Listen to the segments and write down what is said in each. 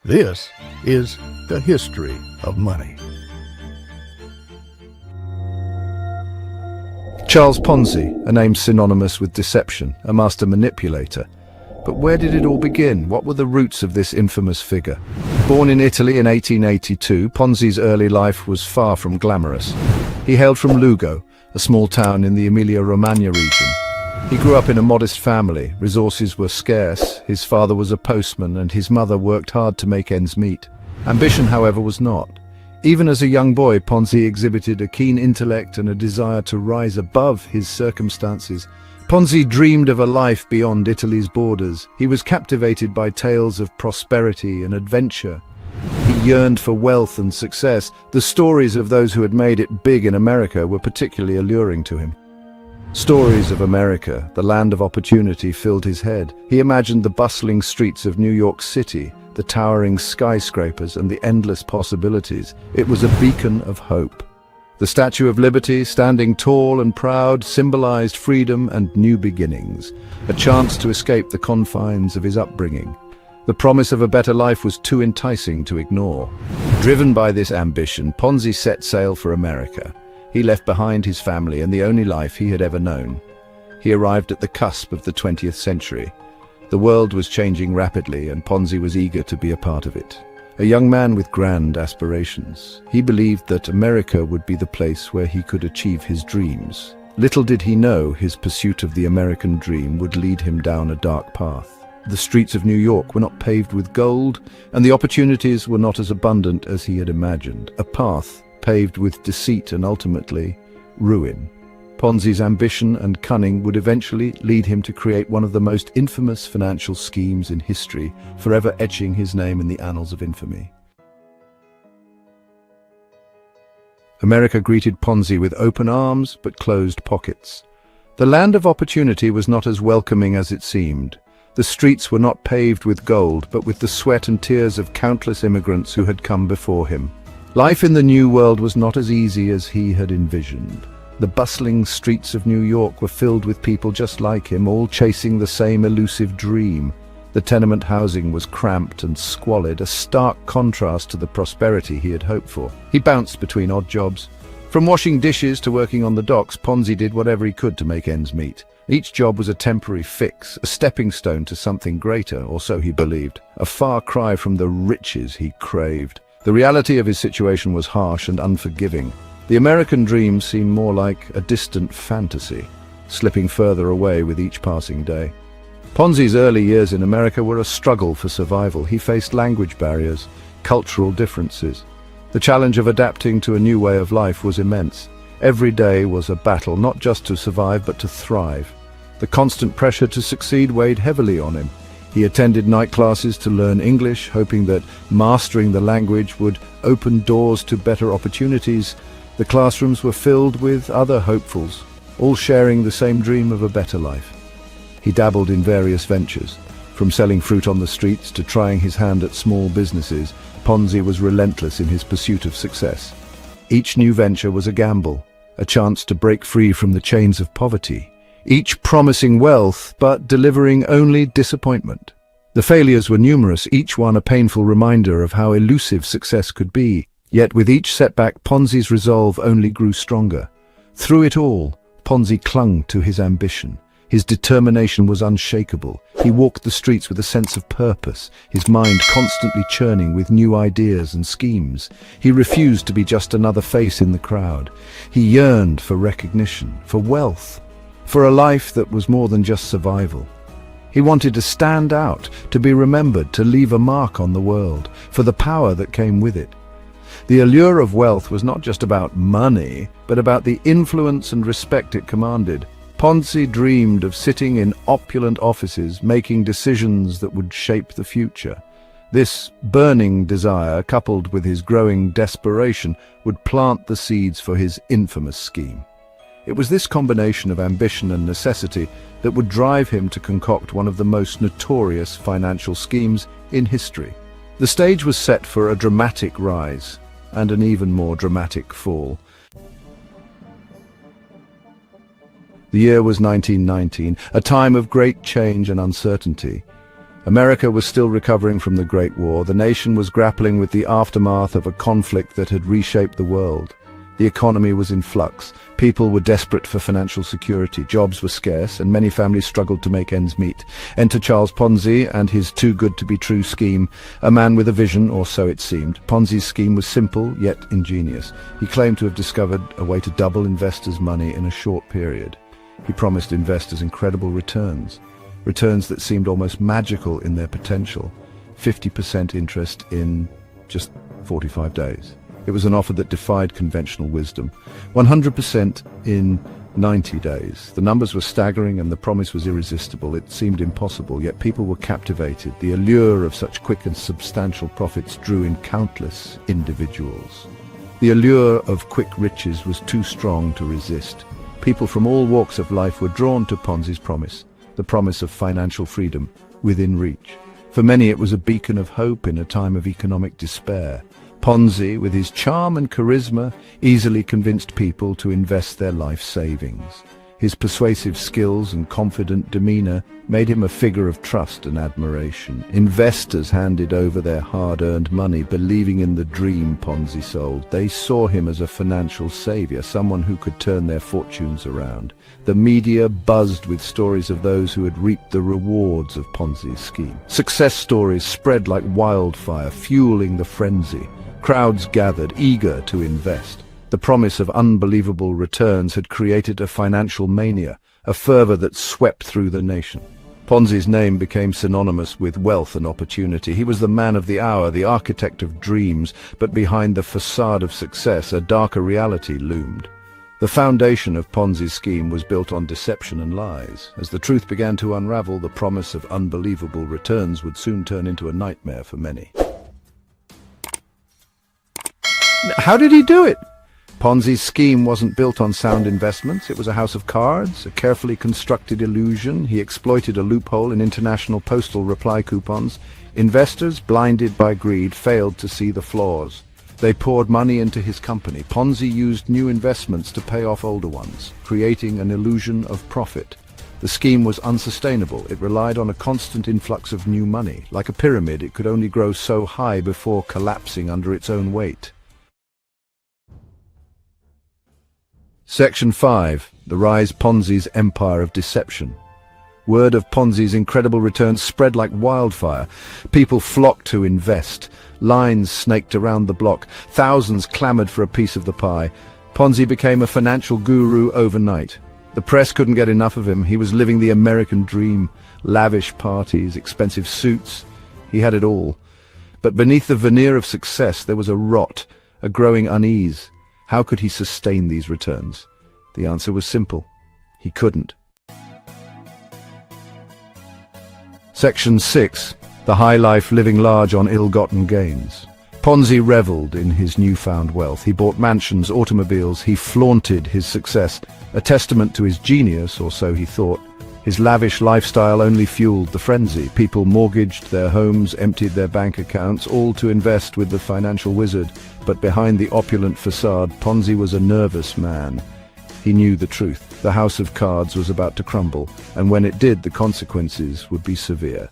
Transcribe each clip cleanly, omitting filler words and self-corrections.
This is the history of money. Charles Ponzi, a name synonymous with deception, a master manipulator. But where did it all begin? What were the roots of this infamous figure? Born in Italy in 1882, Ponzi's early life was far from glamorous. He hailed from Lugo, a small town in the Emilia-Romagna region. He grew up in a modest family. Resources were scarce. His father was a postman and his mother worked hard to make ends meet. Ambition, however, was not. Even as a young boy, Ponzi exhibited a keen intellect and a desire to rise above his circumstances. Ponzi dreamed of a life beyond Italy's borders. He was captivated by tales of prosperity and adventure. He yearned for wealth and success. The stories of those who had made it big in America were particularly alluring to him. Stories of America, the land of opportunity, filled his head. He imagined the bustling streets of New York City, the towering skyscrapers and the endless possibilities. It was a beacon of hope. The Statue of Liberty, standing tall and proud, symbolized freedom and new beginnings, a chance to escape the confines of his upbringing. The promise of a better life was too enticing to ignore. Driven by this ambition, Ponzi set sail for America. He left behind his family and the only life he had ever known. He arrived at the cusp of the 20th century. The world was changing rapidly and Ponzi was eager to be a part of it. A young man with grand aspirations, he believed that America would be the place where he could achieve his dreams. Little did he know his pursuit of the American dream would lead him down a dark path. The streets of New York were not paved with gold, and the opportunities were not as abundant as he had imagined. A path paved with deceit and ultimately ruin. Ponzi's ambition and cunning would eventually lead him to create one of the most infamous financial schemes in history, forever etching his name in the annals of infamy. America greeted Ponzi with open arms but closed pockets. The land of opportunity was not as welcoming as it seemed. The streets were not paved with gold, but with the sweat and tears of countless immigrants who had come before him. Life in the New World was not as easy as he had envisioned. The bustling streets of New York were filled with people just like him, all chasing the same elusive dream. The tenement housing was cramped and squalid, a stark contrast to the prosperity he had hoped for. He bounced between odd jobs. From washing dishes to working on the docks, Ponzi did whatever he could to make ends meet. Each job was a temporary fix, a stepping stone to something greater, or so he believed, a far cry from the riches he craved. The reality of his situation was harsh and unforgiving. The American dream seemed more like a distant fantasy, slipping further away with each passing day. Ponzi's early years in America were a struggle for survival. He faced language barriers, cultural differences. The challenge of adapting to a new way of life was immense. Every day was a battle, not just to survive but to thrive. The constant pressure to succeed weighed heavily on him. He attended night classes to learn English, hoping that mastering the language would open doors to better opportunities. The classrooms were filled with other hopefuls, all sharing the same dream of a better life. He dabbled in various ventures. From selling fruit on the streets to trying his hand at small businesses, Ponzi was relentless in his pursuit of success. Each new venture was a gamble, a chance to break free from the chains of poverty. Each promising wealth, but delivering only disappointment. The failures were numerous, each one a painful reminder of how elusive success could be. Yet with each setback, Ponzi's resolve only grew stronger. Through it all, Ponzi clung to his ambition. His determination was unshakable. He walked the streets with a sense of purpose, his mind constantly churning with new ideas and schemes. He refused to be just another face in the crowd. He yearned for recognition, for wealth, for a life that was more than just survival. He wanted to stand out, to be remembered, to leave a mark on the world, for the power that came with it. The allure of wealth was not just about money, but about the influence and respect it commanded. Ponzi dreamed of sitting in opulent offices, making decisions that would shape the future. This burning desire, coupled with his growing desperation, would plant the seeds for his infamous scheme. It was this combination of ambition and necessity that would drive him to concoct one of the most notorious financial schemes in history. The stage was set for a dramatic rise and an even more dramatic fall. The year was 1919, a time of great change and uncertainty. America was still recovering from the Great War. The nation was grappling with the aftermath of a conflict that had reshaped the world. The economy was in flux. People were desperate for financial security. Jobs were scarce, and many families struggled to make ends meet. Enter Charles Ponzi and his too-good-to-be-true scheme, a man with a vision, or so it seemed. Ponzi's scheme was simple, yet ingenious. He claimed to have discovered a way to double investors' money in a short period. He promised investors incredible returns that seemed almost magical in their potential. 50% interest in just 45 days. It was an offer that defied conventional wisdom. 100% in 90 days. The numbers were staggering and the promise was irresistible. It seemed impossible, yet people were captivated. The allure of such quick and substantial profits drew in countless individuals. The allure of quick riches was too strong to resist. People from all walks of life were drawn to Ponzi's promise, the promise of financial freedom within reach. For many it was a beacon of hope in a time of economic despair. Ponzi, with his charm and charisma, easily convinced people to invest their life savings. His persuasive skills and confident demeanor made him a figure of trust and admiration. Investors handed over their hard-earned money, believing in the dream Ponzi sold. They saw him as a financial savior, someone who could turn their fortunes around. The media buzzed with stories of those who had reaped the rewards of Ponzi's scheme. Success stories spread like wildfire, fueling the frenzy. Crowds gathered, eager to invest. The promise of unbelievable returns had created a financial mania, a fervor that swept through the nation. Ponzi's name became synonymous with wealth and opportunity. He was the man of the hour, the architect of dreams, but behind the facade of success, a darker reality loomed. The foundation of Ponzi's scheme was built on deception and lies. As the truth began to unravel, the promise of unbelievable returns would soon turn into a nightmare for many. How did he do it? Ponzi's scheme wasn't built on sound investments. It was a house of cards, a carefully constructed illusion. He exploited a loophole in international postal reply coupons. Investors, blinded by greed, failed to see the flaws. They poured money into his company. Ponzi used new investments to pay off older ones, creating an illusion of profit. The scheme was unsustainable. It relied on a constant influx of new money. Like a pyramid, it could only grow so high before collapsing under its own weight. Section 5. The Rise Ponzi's Empire of Deception. Word of Ponzi's incredible returns spread like wildfire. People flocked to invest. Lines snaked around the block. Thousands clamored for a piece of the pie. Ponzi became a financial guru overnight. The press couldn't get enough of him. He was living the American dream. Lavish parties, expensive suits. He had it all. But beneath the veneer of success there was a rot, a growing unease. How could he sustain these returns? The answer was simple. He couldn't. Section 6. The High Life Living Large on Ill-Gotten Gains. Ponzi reveled in his newfound wealth. He bought mansions, automobiles. He flaunted his success, a testament to his genius, or so he thought. His lavish lifestyle only fueled the frenzy. People mortgaged their homes, emptied their bank accounts, all to invest with the financial wizard. But behind the opulent facade, Ponzi was a nervous man. He knew the truth. The house of cards was about to crumble, and when it did, the consequences would be severe.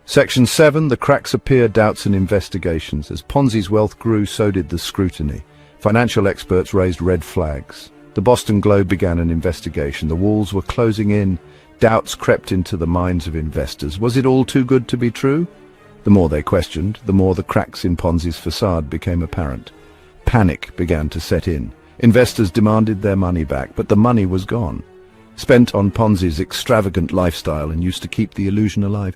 Section 7. The cracks appeared, doubts and investigations. As Ponzi's wealth grew, so did the scrutiny. Financial experts raised red flags. The Boston Globe began an investigation. The walls were closing in. Doubts crept into the minds of investors. Was it all too good to be true? The more they questioned, the more the cracks in Ponzi's facade became apparent. Panic began to set in. Investors demanded their money back, but the money was gone, spent on Ponzi's extravagant lifestyle and used to keep the illusion alive.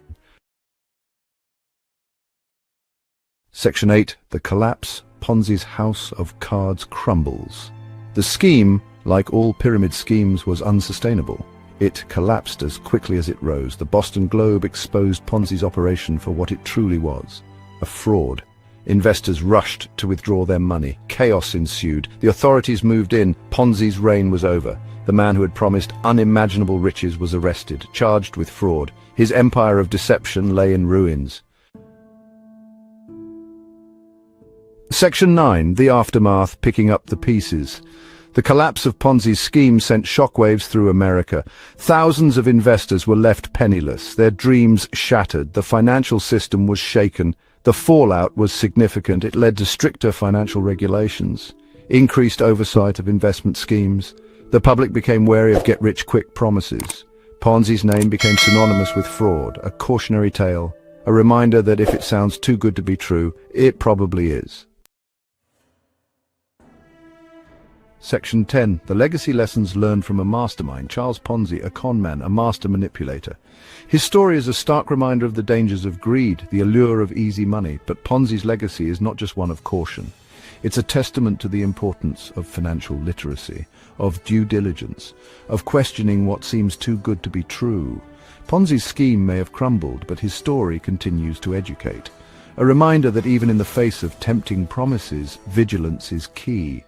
Section 8. The Collapse. Ponzi's house of cards crumbles. The scheme, like all pyramid schemes, was unsustainable. It collapsed as quickly as it rose. The Boston Globe exposed Ponzi's operation for what it truly was, a fraud. Investors rushed to withdraw their money. Chaos ensued. The authorities moved in. Ponzi's reign was over. The man who had promised unimaginable riches was arrested, charged with fraud. His empire of deception lay in ruins. Section 9. The Aftermath, picking up the pieces. The collapse of Ponzi's scheme sent shockwaves through America. Thousands of investors were left penniless, their dreams shattered, the financial system was shaken. The fallout was significant. It led to stricter financial regulations, increased oversight of investment schemes. The public became wary of get-rich-quick promises. Ponzi's name became synonymous with fraud, a cautionary tale, a reminder that if it sounds too good to be true, it probably is. Section 10. The legacy lessons learned from a mastermind. Charles Ponzi, a conman, a master manipulator. His story is a stark reminder of the dangers of greed, the allure of easy money, but Ponzi's legacy is not just one of caution. It's a testament to the importance of financial literacy, of due diligence, of questioning what seems too good to be true. Ponzi's scheme may have crumbled, but his story continues to educate. A reminder that even in the face of tempting promises, vigilance is key.